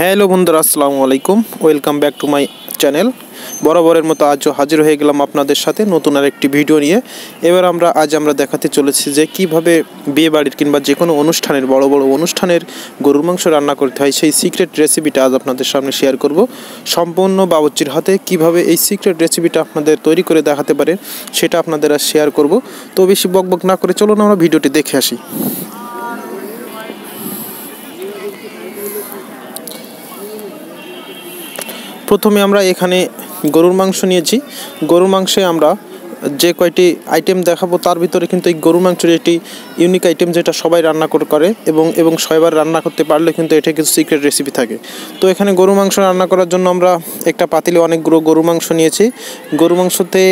Hello বন্ধুরা, আসসালামু আলাইকুম। Welcome back to my channel. বরাবরের মতো আজও হাজির হয়ে গেলাম আপনাদের সাথে নতুন আরেকটি ভিডিও নিয়ে। এবার আজ আমরা দেখাতে চলেছি যে কিভাবে বিয়ে বাড়ির কিংবা যে কোনো অনুষ্ঠানের বড় বড় অনুষ্ঠানের গরুর মাংস রান্না করতে হয়, সেই সিক্রেট রেসিপিটা আজ আপনাদের সামনে শেয়ার করব। সম্পূর্ণ বাবুর্চির হাতে কিভাবে এই সিক্রেট রেসিপিটা আপনাদের তৈরি করে দেখাতে পারে সেটা আপনাদের আজ শেয়ার করব। তো বেশি বকবক না করে চলুন আমরা ভিডিওটি দেখে আসি। প্রথমে আমরা এখানে গরুর মাংস নিয়েছি। গরুর মাংসে আমরা যে কয়টি আইটেম দেখাবো তার ভিতরে কিন্তু এই গরুর মাংসের একটি ইউনিক আইটেম, যেটা সবাই রান্না করে এবং সবাই রান্না করতে পারলে কিন্তু এটা কিছু সিক্রেট রেসিপি থাকে। তো এখানে গরু মাংস রান্না করার জন্য আমরা একটা পাতিলে অনেকগুলো গরু মাংস নিয়েছি। গরু মাংসতে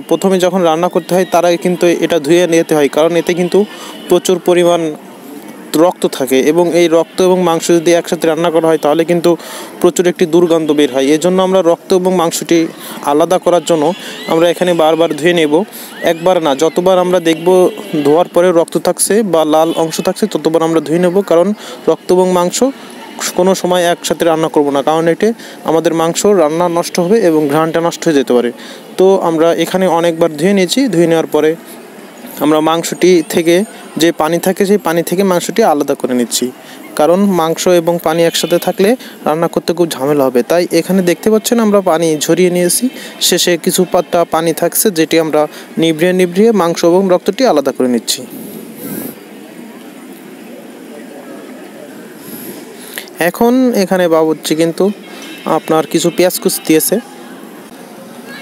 প্রথমে যখন রান্না করতে হয় তার আগে কিন্তু এটা ধুয়ে নিতে হয়, কারণ এতে কিন্তু প্রচুর পরিমাণ রক্ত থাকে এবং এই রক্ত এবং মাংস যদি একসাথে রান্না করা হয় তাহলে কিন্তু প্রচুর একটি দুর্গন্ধ বের হয়। এজন্য আমরা রক্ত এবং মাংসটি আলাদা করার জন্য আমরা এখানে বারবার ধুয়ে নেব। একবার না, যতবার আমরা দেখব ধোয়ার পরে রক্ত থাকছে বা লাল অংশ থাকছে ততবার আমরা ধুয়ে নেব, কারণ রক্ত এবং মাংস কোনো সময় একসাথে রান্না করব না, কারণ এতে আমাদের মাংস রান্না নষ্ট হবে এবং ঘ্রাণটা নষ্ট হয়ে যেতে পারে। তো আমরা এখানে অনেকবার ধুয়ে নিয়েছি। ধুয়ে নেওয়ার পরে আমরা মাংসটি থেকে যে পানি থাকে সেই পানি থেকে মাংসটি আলাদা করে নিচ্ছি, কারণ মাংস এবং পানি একসাথে থাকলে রান্না করতে খুব ঝামেলা হবে। তাই এখানে দেখতে পাচ্ছেন আমরা পানি ঝরিয়ে নিয়েছি। শেষে কিছু পাত্তা পানি থাকছে যেটি আমরা নিভড়িয়ে মাংস এবং রক্তটি আলাদা করে নিচ্ছি। এখন এখানে বাবুর্চি কিন্তু আপনার কিছু পেঁয়াজ কুচি দিয়েছে,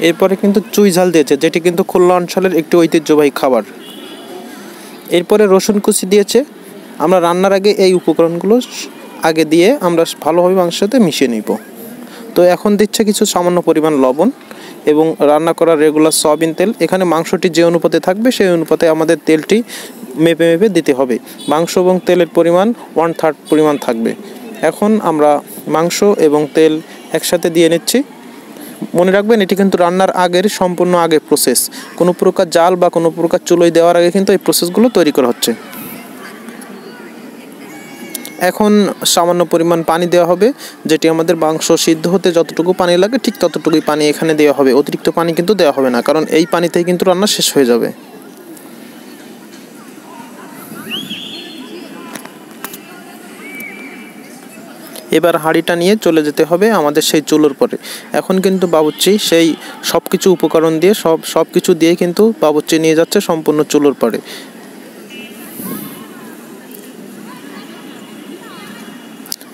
এরপরে কিন্তু চুই ঝাল দিয়েছে, যেটি কিন্তু খুলনা অঞ্চলের একটি ঐতিহ্যবাহী খাবার। এরপরে রসুন কুচি দিয়েছে। আমরা রান্নার আগে এই উপকরণগুলো আগে দিয়ে আমরা ভালোভাবে মাংসের সাথে মিশিয়ে নিব। তো এখন দিচ্ছে কিছু সামান্য পরিমাণ লবণ এবং রান্না করা রেগুলার সয়াবিন তেল। এখানে মাংসটি যে অনুপাতে থাকবে সেই অনুপাতে আমাদের তেলটি মেপে দিতে হবে। মাংস এবং তেলের পরিমাণ 1/3 পরিমাণ থাকবে। এখন আমরা মাংস এবং তেল একসাথে দিয়ে নিচ্ছি। মনে রাখবেন, এটি কিন্তু রান্নার আগের সম্পূর্ণ আগের প্রসেস। কোনো প্রকার জাল বা কোনো প্রকার চুলোয় দেওয়ার আগে কিন্তু এই প্রসেসগুলো তৈরি করা হচ্ছে। এখন সামান্য পরিমাণ পানি দেওয়া হবে, যেটি আমাদের মাংস সিদ্ধ হতে যতটুকু পানি লাগে ঠিক ততটুকুই পানি এখানে দেওয়া হবে। অতিরিক্ত পানি কিন্তু দেওয়া হবে না, কারণ এই পানিতেই কিন্তু রান্না শেষ হয়ে যাবে। এবার হাঁড়িটা নিয়ে চলে যেতে হবে আমাদের সেই চুলোর পরে। এখন কিন্তু বাবুর্চি সেই সব কিছু উপকরণ দিয়ে সব কিছু দিয়ে কিন্তু বাবুর্চি নিয়ে যাচ্ছে সম্পূর্ণ চুলোর পরে।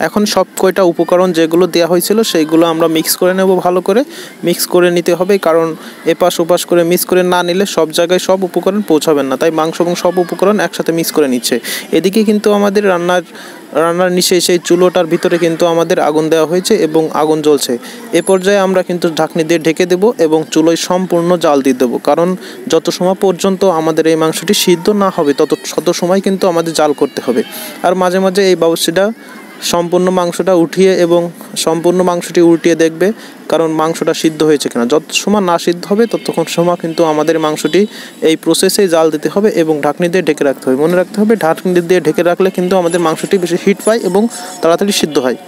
এখন সব কয়টা উপকরণ যেগুলো দেওয়া হয়েছিল সেইগুলো আমরা মিক্স করে নেব। ভালো করে মিক্স করে নিতে হবে, কারণ এপাশ ওপাশ করে মিক্স করে না নিলে সব জায়গায় সব উপকরণ পৌঁছাবেন না। তাই মাংস এবং সব উপকরণ একসাথে মিক্স করে নিচ্ছে। এদিকে কিন্তু আমাদের রান্নার নিচে সেই চুলোটার ভিতরে কিন্তু আমাদের আগুন দেওয়া হয়েছে এবং আগুন জ্বলছে। এ পর্যায়ে আমরা কিন্তু ঢাকনি দিয়ে ঢেকে দেব এবং চুলোয় সম্পূর্ণ জাল দিয়ে দেবো, কারণ যত সময় পর্যন্ত আমাদের এই মাংসটি সিদ্ধ না হবে তত সময় কিন্তু আমাদের জাল করতে হবে। আর মাঝে মাঝে এই বাবুর্চিটা সম্পূর্ণ মাংসটা উল্টিয়ে দেখবে, কারণ মাংসটা সিদ্ধ হয়েছে কিনা। যত সময় না সিদ্ধ হবে ততক্ষণ সময় কিন্তু আমাদের মাংসটি এই প্রসেসে জাল দিতে হবে এবং ঢাকনি দিয়ে ঢেকে রাখতে হবে। মনে রাখতে হবে, ঢাকনি দিয়ে ঢেকে রাখলে কিন্তু আমাদের মাংসটি বেশি হিট পায় এবং তাড়াতাড়ি সিদ্ধ হয়।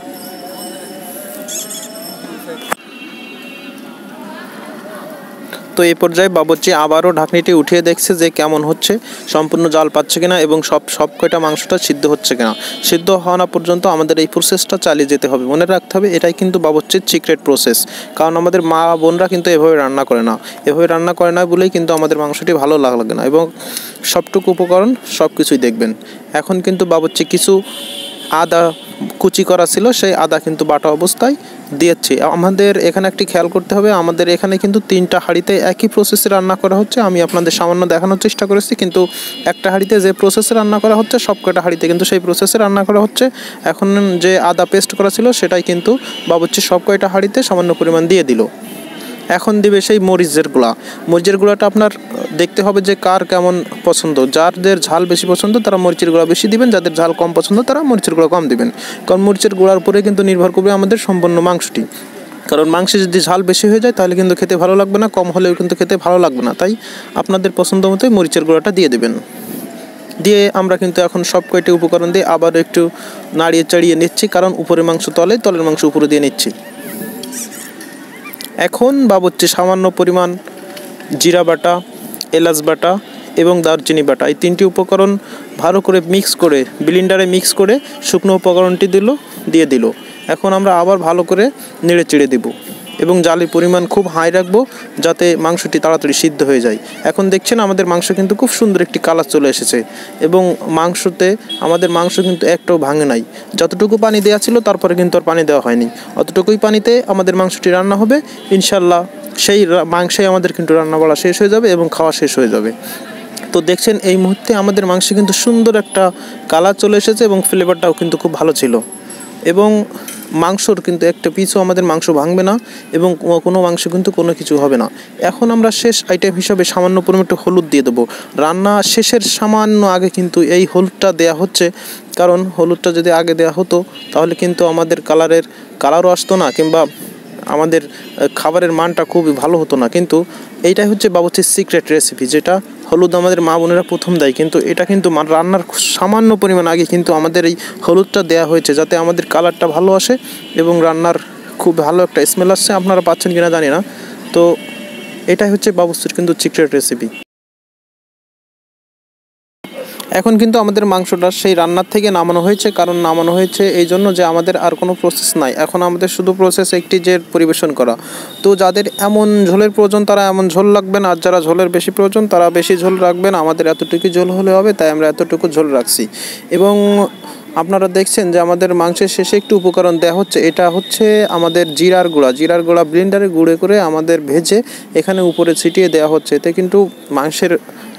তো এই পর্যায়ে বাবুর্চি আবারও ঢাকনিটি উঠিয়ে দেখছে যে কেমন হচ্ছে, সম্পূর্ণ জাল পাচ্ছে কিনা এবং সব কয়টা মাংসটা সিদ্ধ হচ্ছে কিনা। সিদ্ধ হওয়া না পর্যন্ত আমাদের এই প্রসেসটা চালিয়ে যেতে হবে। মনে রাখতে হবে, এটাই কিন্তু বাবুর্চির সিক্রেট প্রসেস, কারণ আমাদের মা বোনরা কিন্তু এভাবে রান্না করে না বলেই কিন্তু আমাদের মাংসটি ভালো লাগে না এবং সবটুকু উপকরণ সব কিছুই দেখবেন। এখন কিন্তু বাবুর্চি কিছু আদা কুচি করা ছিল, সেই আদা কিন্তু বাটা অবস্থায় দিয়েছি। আমাদের এখানে একটি খেয়াল করতে হবে, আমাদের এখানে কিন্তু 3টা হাঁড়িতে একই প্রসেসে রান্না করা হচ্ছে। আমি আপনাদের সামান্য দেখানোর চেষ্টা করেছি, কিন্তু একটা হাঁড়িতে যে প্রসেসে রান্না করা হচ্ছে সব কয়টা হাঁড়িতে কিন্তু সেই প্রসেসে রান্না করা হচ্ছে। এখন যে আদা পেস্ট করা ছিল সেটাই কিন্তু বাবুর্চি সব কয়টা হাঁড়িতে সামান্য পরিমাণ দিয়ে দিল। এখন দিবে সেই মরিচের গুঁড়াটা আপনার দেখতে হবে যে কার কেমন পছন্দ। যাদের ঝাল বেশি পছন্দ তারা মরিচের গুঁড়া বেশি দিবেন, যাদের ঝাল কম পছন্দ তারা মরিচের গুঁড়া কম দিবেন, কারণ মরিচের গুঁড়ার উপরে কিন্তু নির্ভর করবে আমাদের সম্পূর্ণ মাংসটি। কারণ মাংসে যদি ঝাল বেশি হয়ে যায় তাহলে কিন্তু খেতে ভালো লাগবে না, কম হলেও কিন্তু খেতে ভালো লাগবে না। তাই আপনাদের পছন্দ মতোই মরিচের গুঁড়াটা দিয়ে দেবেন। দিয়ে আমরা কিন্তু এখন সব কয়টি উপকরণ দিয়ে আবার একটু নাড়িয়ে চাড়িয়ে নিচ্ছি, কারণ উপরে মাংস তলে, তলের মাংস উপরে দিয়ে নিচ্ছি। এখন বাবুর্চি সামান্য পরিমাণ জিরা বাটা, এলাচ বাটা এবং দারচিনি বাটা, এই 3টি উপকরণ ভালো করে মিক্স করে ব্লেন্ডারে মিক্স করে শুকনো উপকরণটি দিয়ে দিল। এখন আমরা আবার ভালো করে নেড়ে চেড়ে দেব এবং জালের পরিমাণ খুব হাই রাখবো যাতে মাংসটি তাড়াতাড়ি সিদ্ধ হয়ে যায়। এখন দেখছেন আমাদের মাংস কিন্তু খুব সুন্দর একটি কালার চলে এসেছে এবং আমাদের মাংস কিন্তু একটাও ভাঙে নাই। যতটুকু পানি দেওয়া ছিল তারপরে কিন্তু আর পানি দেওয়া হয়নি, অতটুকুই পানিতে আমাদের মাংসটি রান্না হবে ইনশাল্লাহ। সেই মাংসে আমাদের কিন্তু রান্না বাড়া শেষ হয়ে যাবে এবং খাওয়া শেষ হয়ে যাবে। তো দেখছেন এই মুহূর্তে আমাদের মাংসে কিন্তু সুন্দর একটা কালার চলে এসেছে এবং ফ্লেভারটাও কিন্তু খুব ভালো ছিল এবং মাংসর কিন্তু একটা পিছও আমাদের মাংস ভাঙবে না এবং কোনো মাংস কিন্তু কোনো কিছু হবে না। এখন আমরা শেষ আইটেম হিসাবে সামান্য পরিমাণ একটু হলুদ দিয়ে দেবো। রান্না শেষের সামান্য আগে কিন্তু এই হলুদটা দেয়া হচ্ছে, কারণ হলুদটা যদি আগে দেওয়া হতো তাহলে কিন্তু আমাদের কালারও আসতো না কিংবা আমাদের খাবারের মানটা খুবই ভালো হতো না। কিন্তু এইটাই হচ্ছে বাবুর্চির সিক্রেট রেসিপি, যেটা হলুদ আমাদের মা বোনেরা প্রথম দেয়, কিন্তু এটা কিন্তু রান্নার সামান্য পরিমাণ আগে কিন্তু আমাদের এই হলুদটা দেওয়া হয়েছে যাতে আমাদের কালারটা ভালো আসে এবং রান্নার খুব ভালো একটা স্মেল আসছে। আপনারা পাচ্ছেন কিনা জানি না। তো এটাই হচ্ছে বাবুর্চির কিন্তু সিক্রেট রেসিপি। এখন কিন্তু আমাদের মাংসটা সেই রান্নার থেকে নামানো হয়েছে, কারণ নামানো হয়েছে এই জন্য যে আমাদের আর কোনো প্রসেস নাই। এখন আমাদের শুধু প্রসেস একটি, যে পরিবেশন করা। তো যাদের এমন ঝোলের প্রয়োজন তারা এমন ঝোল রাখবেন, আর যারা ঝোলের বেশি প্রয়োজন তারা বেশি ঝোল রাখবেন। আমাদের এতটুকু ঝোল হলে হবে, তাই আমরা এতটুকু ঝোল রাখছি। এবং আপনারা দেখছেন যে আমাদের মাংসের শেষে একটু উপকরণ দেওয়া হচ্ছে, এটা হচ্ছে আমাদের জিরার গুঁড়া ব্লেন্ডারে গুঁড়ে করে আমাদের ভেজে এখানে উপরে ছিটিয়ে দেওয়া হচ্ছে। এতে কিন্তু মাংসের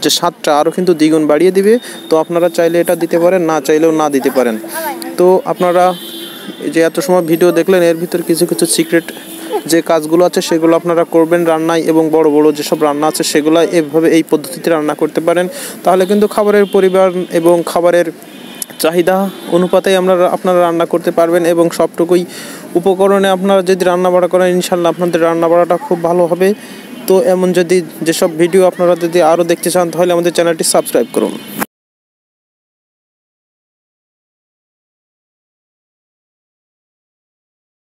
যে স্বাদটা আরও কিন্তু দ্বিগুণ বাড়িয়ে দিবে। তো আপনারা চাইলে এটা দিতে পারেন, না চাইলেও না দিতে পারেন। তো আপনারা যে এত সময় ভিডিও দেখলেন, এর ভিতর কিছু কিছু সিক্রেট যে কাজগুলো আছে সেগুলো আপনারা করবেন রান্নায়, এবং বড় বড় যেসব রান্না আছে সেগুলো এভাবে এই পদ্ধতিতে রান্না করতে পারেন। তাহলে কিন্তু খাবারের পরিমাণ এবং খাবারের চাহিদা অনুপাতে আপনারা রান্না করতে পারবেন এবং সবটুকুই উপকরণে আপনারা যদি রান্না বাড়া করেন ইনশাল্লাহ আপনাদের রান্না বাড়াটা খুব ভালো হবে। তো যেসব ভিডিও আপনারা যদি আরও দেখতে চান তাহলে আমাদের চ্যানেলটি সাবস্ক্রাইব করুন।